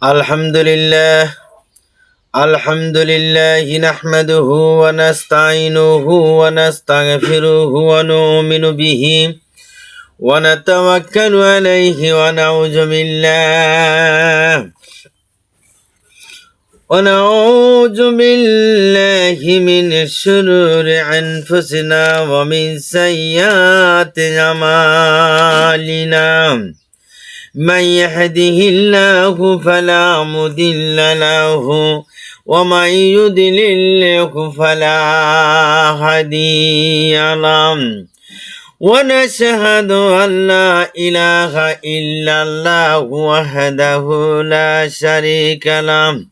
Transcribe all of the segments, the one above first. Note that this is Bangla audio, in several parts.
الحمد لله نحمده ونستعينه ونستغفره ونؤمن به ونتوكل عليه ونعوذ بالله من شرور أنفسنا ومن سيئات أعمالنا من يهده الله فلا مضل له ومن يضلل فلا هادي له ونشهد أن لا إله إلا الله وحده لا شريك له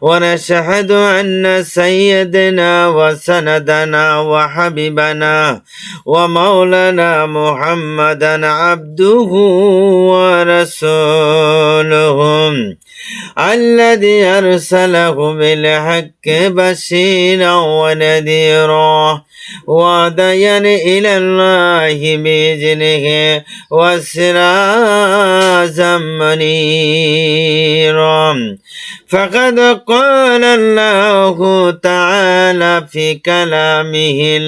ونشهد أن سيدنا وسندنا وحبيبنا ومولانا محمدا عبده ورسوله الذي أرسله بالحق بشيرا ونذيرا وداعيا إلى الله بإذنه وسراجا منيرا فقد قال الله تعالى في كلامه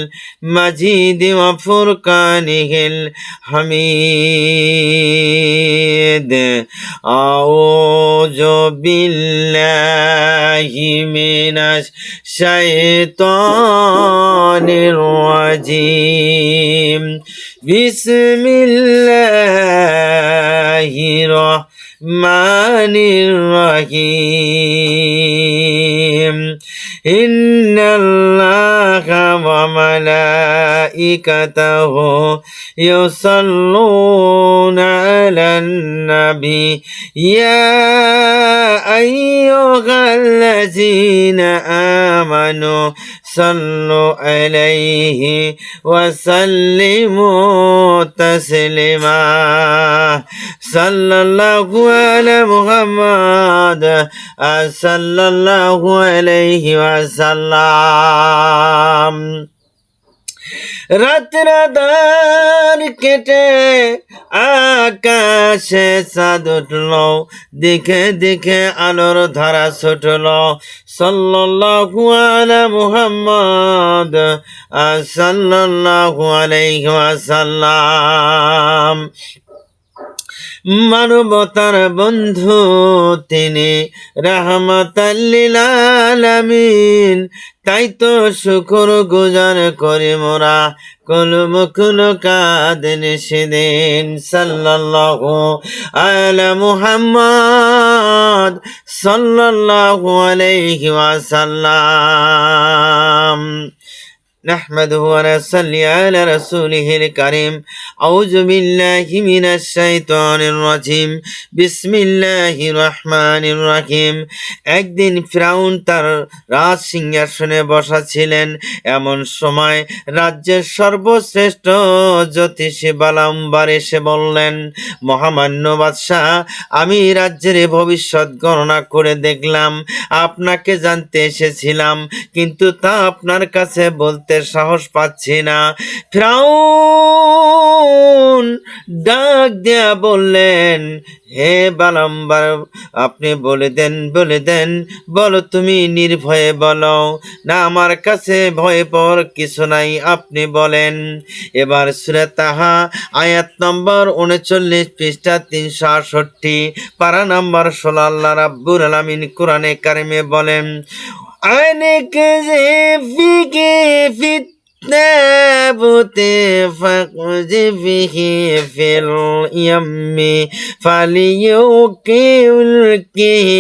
المجيد وفرقانه الحميد أعوذ بالله من الشيطان الرجيم بسم الله الرحمن الرحيم إن الله وملائكته يصلون على النبي يا أيها الذين آمنوا صلوا عليه وسلموا تسليما صلى الله على محمد صلى الله عليه وسلم রাত কেটে আকাশে চাঁদ উঠল দেখে দেখে আলোর ধারা ছুটল সাল্লাল্লাহু আলা মুহাম্মদ সাল্লাল্লাহু আলাইহি ওয়াসাল্লাম মানবতার বন্ধু তিনি রাহমাতাল লিল আলামিন তাই তো শুকর গুজার করি মোরা কলমকুল কাদেন সেদিন সাল্লাল্লাহু আলা মুহাম্মদ সাল্লাল্লাহু আলাইহি ওয়াসাল্লাম نحمده ونصلي على رسوله الكريم أعوذ بالله من الشيطان الرجيم بسم الله الرحمن الرحيم একদিন ফিরাউন তার রাজ সিংহাসনে বসা ছিলেন এমন সময় রাজ্যের সর্বশ্রেষ্ঠ জ্যোতিষী বালাম্বার এসে বললেন মহামান্য বাদশাহ আমি রাজ্যের ভবিষ্যৎ গণনা করে দেখলাম আপনাকে জানতে এসেছিলাম কিন্তু তা আপনার কাছে বলতে সাহস পাচ্ছি না ফিরাউন ডাক দিয়া বললেন হে বালাম্বার আপনি বলে দেন বলো তুমি নির্ভয়ে বলো না আমার কাছে ভয় পাওয়ার কিছু নাই আপনি বলেন এবার সূরা তাহা আয়াত নম্বর 39 পৃষ্ঠা 368 পারা নম্বর 16 আল্লাহ রাব্বুল আলামিন কোরআনে কারিমে বলেন أنك فيك في التابوت فاقذفه في اليم فليلقه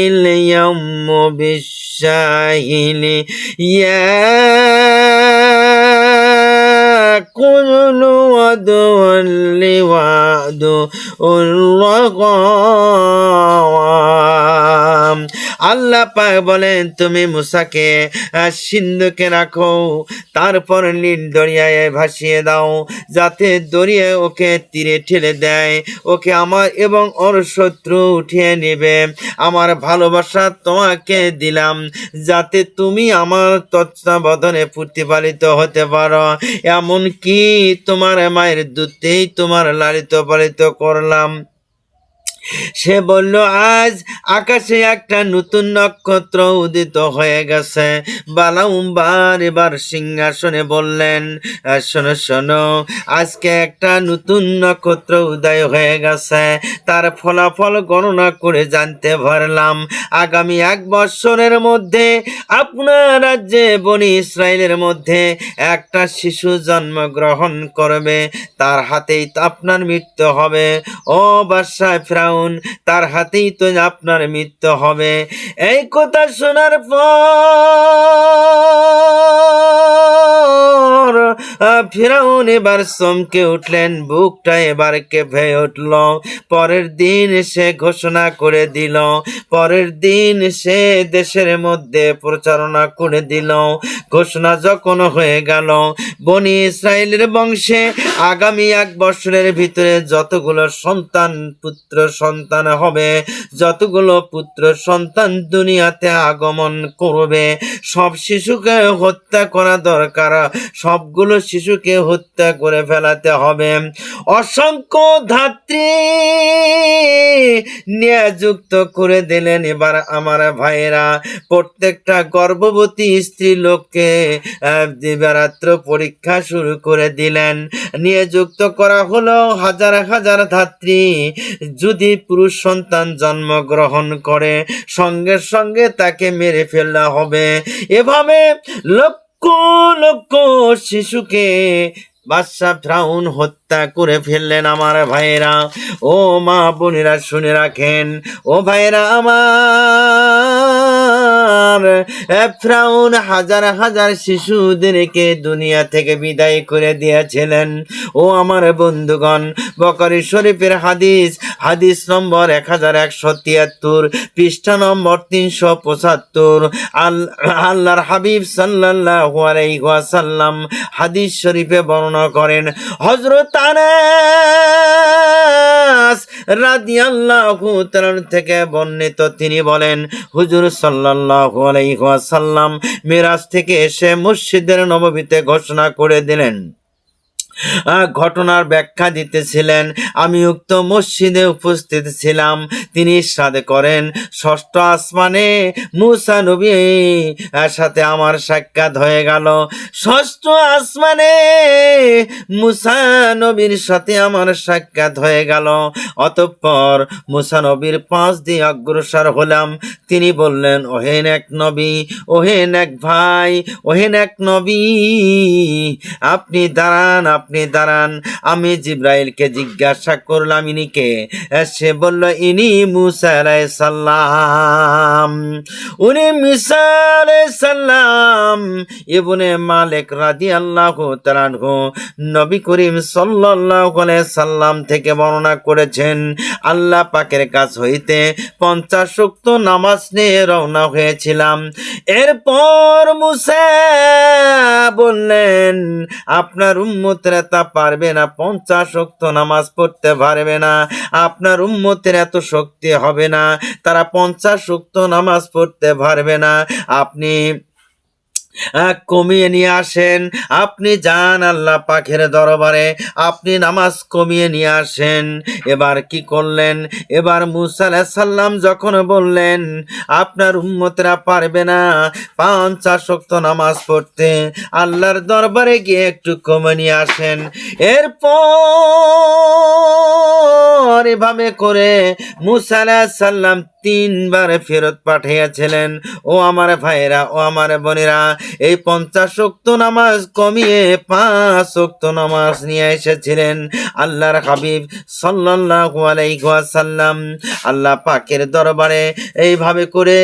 اليم بالساحل يأكل عدو لعدو الرقام আল্লাহ পাক বলেন তুমি মুসাকে সিন্ধুকে রাখো তারপর নীল দরিয়ায় ভাসিয়ে দাও যাতে দরিয়া ওকে তীরে ঠেলে দেয় ওকে আমার এবং ওর শত্রু উঠিয়ে নেবে আমার ভালোবাসা তোমাকে দিলাম যাতে তুমি আমার তত্ত্বাবধানে প্রতিপালিত হতে পারো এমন কি তোমার মায়ের দুধেই তোমার লালিত পালিত করলাম সে বলল, আজ আকাশে একটা নতুন নক্ষত্র উদিত হয়ে গেছে। বালাউম্বার এবার সিংহাসনে বললেন, শোনো শোনো, আজকে একটা নতুন নক্ষত্র উদয় হয়ে গেছে। তার ফলাফল গণনা করে জানতে পারলাম আগামী 1 বৎসরের মধ্যে আপনার রাজ্যে বনি ইসরায়েলের মধ্যে একটা শিশু জন্মগ্রহণ করবে, তার হাতেই তো আপনার মৃত্যু হবে। ও বাদশাহ ফিরাউন, তার হাতেই তো আপনার মৃত্যু হবে। এই কথা শোনার পর ফিরাউন এবার চমকে উঠলেন, বুকটা এবার কেঁপে উঠল। পরের দিন সে ঘোষণা করে দিল, পরের দিন সে দেশের মধ্যে প্রচারণা করে দিল। ঘোষণা যখন হয়ে গেল, বনি ইসরায়েলের বংশে আগামী 1 বৎসরের ভিতরে যতগুলো সন্তান পুত্র সন্তান হবে, যতগুলো পুত্র সন্তান দুনিয়াতে আগমন করবে, সব শিশুকে হত্যা করা দরকার, সবগুলো শিশুকে হত্যা করে ফেলাতে হবে। অসংখ্য ধাত্রী নিযুক্ত করে দিলেন। এবার আমার ভাইয়েরা, প্রত্যেকটা গর্ভবতী স্ত্রী লোককে দিবারাত্র পরীক্ষা শুরু করে দিলেন। নিযুক্ত করা হলো হাজার হাজার ধাত্রী। যদি পুরুষ সন্তান জন্মগ্রহণ করে, সঙ্গে সঙ্গে তাকে মেরে ফেলা হবে। এভাবে লক্ষ লক্ষ শিশুকে বাদশাহ ফিরাউন হত্যা করে ফেললেন। আমার ভাইয়েরা, ও মা বোনেরা শুনে রাখেন, ও ভাইয়েরা আমার, ফিরাউন হাজার হাজার শিশুদেরকে দুনিয়া থেকে বিদায় করে দিয়েছিলেন। ও আমার বন্ধুগণ, বুখারী শরীফের হাদিস, হাদিস নম্বর 1173, পৃষ্ঠা নম্বর 375, আল্লাহর হাবিব সাল্লাল্লাহু আলাইহি ওয়াসাল্লাম হাদিস শরীফে বর্ণনা করেন। হযরত আনাস রাদিয়াল্লাহু তাআলা থেকে বর্ণিত, তিনি বলেন, হুজুর সাল্লাল্লাহু আলাইহি ওয়াসাল্লাম মিরাজ থেকে এসে মসজিদের নববীতে ঘোষণা করে দিলেন, ঘটনার ব্যাখ্যা দিতেছিলেন। আমি উক্ত মসজিদে উপস্থিত ছিলাম। তিনি ইরশাদ করেন, 6ষ্ঠ আসমানে মূসা নবীর সাথে আমার সাক্ষাৎ হয়ে গেল। 6ষ্ঠ আসমানে মূসা নবীর সাথে আমার সাক্ষাৎ হয়ে গেল। অতঃপর মূসা নবীর পাশ দিয়ে অগ্রসর হলাম। তিনি বললেন, ওহে নেক নবী, ওহে নেক ভাই, ওহে নেক নবী, আপনি দাঁড়ান, আপনি দাঁড়ান। আমি জিব্রাইলকে জিজ্ঞাসা করলাম, ইনি কে? সে বলল, ইনি মূসা আলাইহিস সালাম। উনি মূসা আলাইহিস সালাম ইবনে মালিক রাদিয়াল্লাহু তাআলা আনহু নবী করিম সাল্লাল্লাহু আলাইহি সাল্লাম থেকে বর্ণনা করেছেন, আল্লাহ পাকের কাছ হইতে 50 ওয়াক্ত নামাজ নিয়ে রওনা হয়েছিলাম। এরপর মূসা বললেন, আপনার উম্মতেরা তা পারবে না, 50 ওয়াক্ত নামাজ পড়তে পারবে না, আপনার উম্মতের এত শক্তি হবে না, তারা 50 ওয়াক্ত নামাজ পড়তে পারবে না। আপনি কমিয়ে নিয়ে আসেন, আপনি যান আল্লাহ পাকের দরবারে, আপনি নামাজ কমিয়ে নিয়ে আসেন। এবার কি করলেন? এবার মূসা আলাইহিস সালাম যখন বললেন, আপনার উম্মতরা পারবে না 50 ওয়াক্ত নামাজ পড়তে, আল্লাহর দরবারে গিয়ে একটু কমিয়ে নিয়ে আসেন। এরপর এভাবে করে মূসা আলাইহিস সালাম 3 বার ফেরত পাঠিয়েছিলেন। ও আমার ভাইয়েরা, ও আমার বোনেরা, এই 50 ওয়াক্ত নামাজ কমিয়ে 5 ওয়াক্ত নামাজ নিয়ে এসেছিলেন আল্লাহর হাবিব সাল্লাল্লাহু আলাইহি ওয়াসাল্লাম। আল্লাহ পাকের দরবারে এইভাবে করে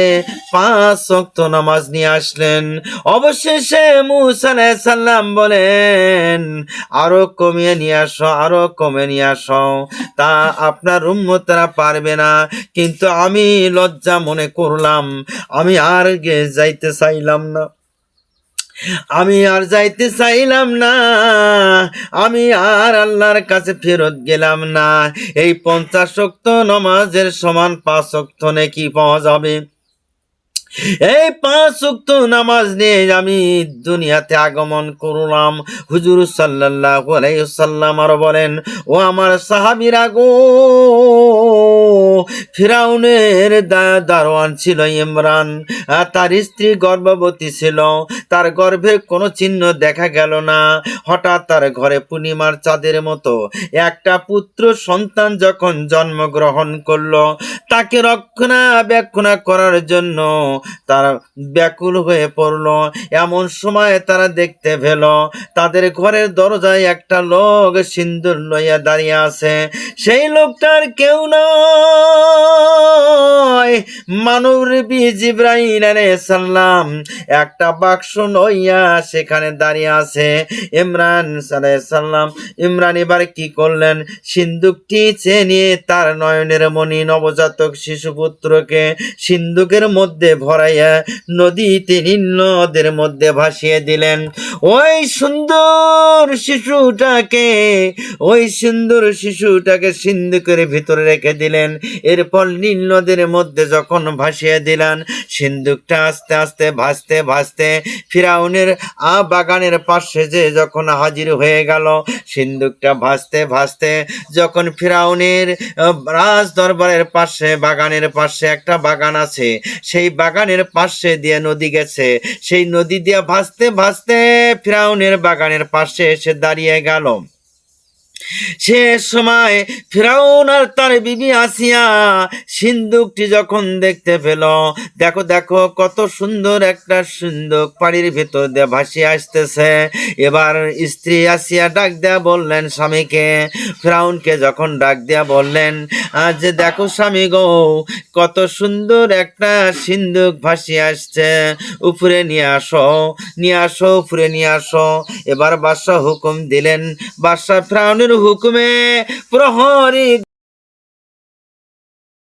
5 ওয়াক্ত নামাজ নিয়ে আসলেন। অবশেষে মূসা আলাইহিস সালাম বলেন, আরো কমিয়ে নিয়ে আসো, আরো কমে নিয়ে আসো। তা আপনার উম্মতরা পারবে না। কিন্তু আমি লজ্জা মনে করলাম, আমি আর যাইতে চাইলাম না, আমি আর যাইতে চাইলাম না, আমি আর আল্লাহর কাছে ফেরত গেলাম না। এই 50 ওয়াক্ত নামাজের সমান 5 ওয়াক্ত নেকি পাওয়া যাবে। এই ৫ ওয়াক্ত নামাজ নিয়ে আমি দুনিয়াতে আগমন করলাম। হুজুর সাল্লাল্লাহু আলাইহি ওয়াসাল্লাম আরো বলেন, ও আমার সাহাবীরা গো, ফিরাউনের দারোয়ান ছিল ইমরান, তার স্ত্রী গর্ভবতী ছিল, তার গর্ভে কোনো চিহ্ন দেখা গেল না। হঠাৎ তার ঘরে পূর্ণিমার চাঁদের মতো একটা পুত্র সন্তান যখন জন্মগ্রহণ করলো, তাকে রক্ষণাবেক্ষণ করার জন্য তারা ব্যাকুল হয়ে পড়ল। এমন সময় তারা দেখতে পেল তাদের ঘরের দরজায় একটা লোক সিন্দুর লইয়া দাঁড়িয়ে আছে। সেই লোকটার কেউ নয়, মানবরূপী জিবরাইল আলাইহিস সালাম একটা বাক্স লইয়া সেখানে দাঁড়িয়ে আছে। ইমরান আলাইহিস সালাম ইমরান এবার কি করলেন, সিন্দুকটি চেয়ে নিয়ে তার নয়নের মণি নবজাতক শিশুপুত্রকে সিন্দুকের মধ্যে ভরাইয়া নদীতে নীল নদের মধ্যে ভাসিয়ে দিলেন। ওই সুন্দর শিশুটাকে সিন্দুকের ভিতরে রেখে দিলেন। এরপর নীল নদের মধ্যে যখন ভাসিয়ে দিলেন, সিন্দুকটা আস্তে আস্তে ভাসতে ভাসতে ফিরাউনের বাগানের পাশে যে যখন হাজির হয়ে গেল, সিন্দুকটা ভাসতে ভাসতে যখন ফিরাউনের রাজ দরবারের পাশে বাগানের পাশে একটা বাগান আছে, সেই বাগানের পাশে দিয়ে নদী গেছে, সেই নদী দিয়ে ভাসতে ভাসতে ফিরাউনের বাগানের পাশে এসে দাঁড়িয়ে গেল। সে সময় ফিরাউন আর তার বিবি আসিয়া সিন্দুকটি যখন দেখতে পেল, দেখো দেখো কত সুন্দর একটা সিন্দুক পানির ভেতর দিয়ে ভাসিয়ে আসতেছে। এবার স্ত্রী আসিয়া ডাক দেয়া বললেন স্বামীকে, ফিরাউনকে যখন ডাক দেয়া বললেন যে দেখো স্বামী গো, কত সুন্দর একটা সিন্দুক ভাসিয়ে আসছে, উপরে নিয়ে আসো, নিয়ে আসো, উপরে নিয়ে আসো। এবার বাদশাহ হুকুম দিলেন, বাদশাহ ফিরাউনের হুকুমে প্রহরী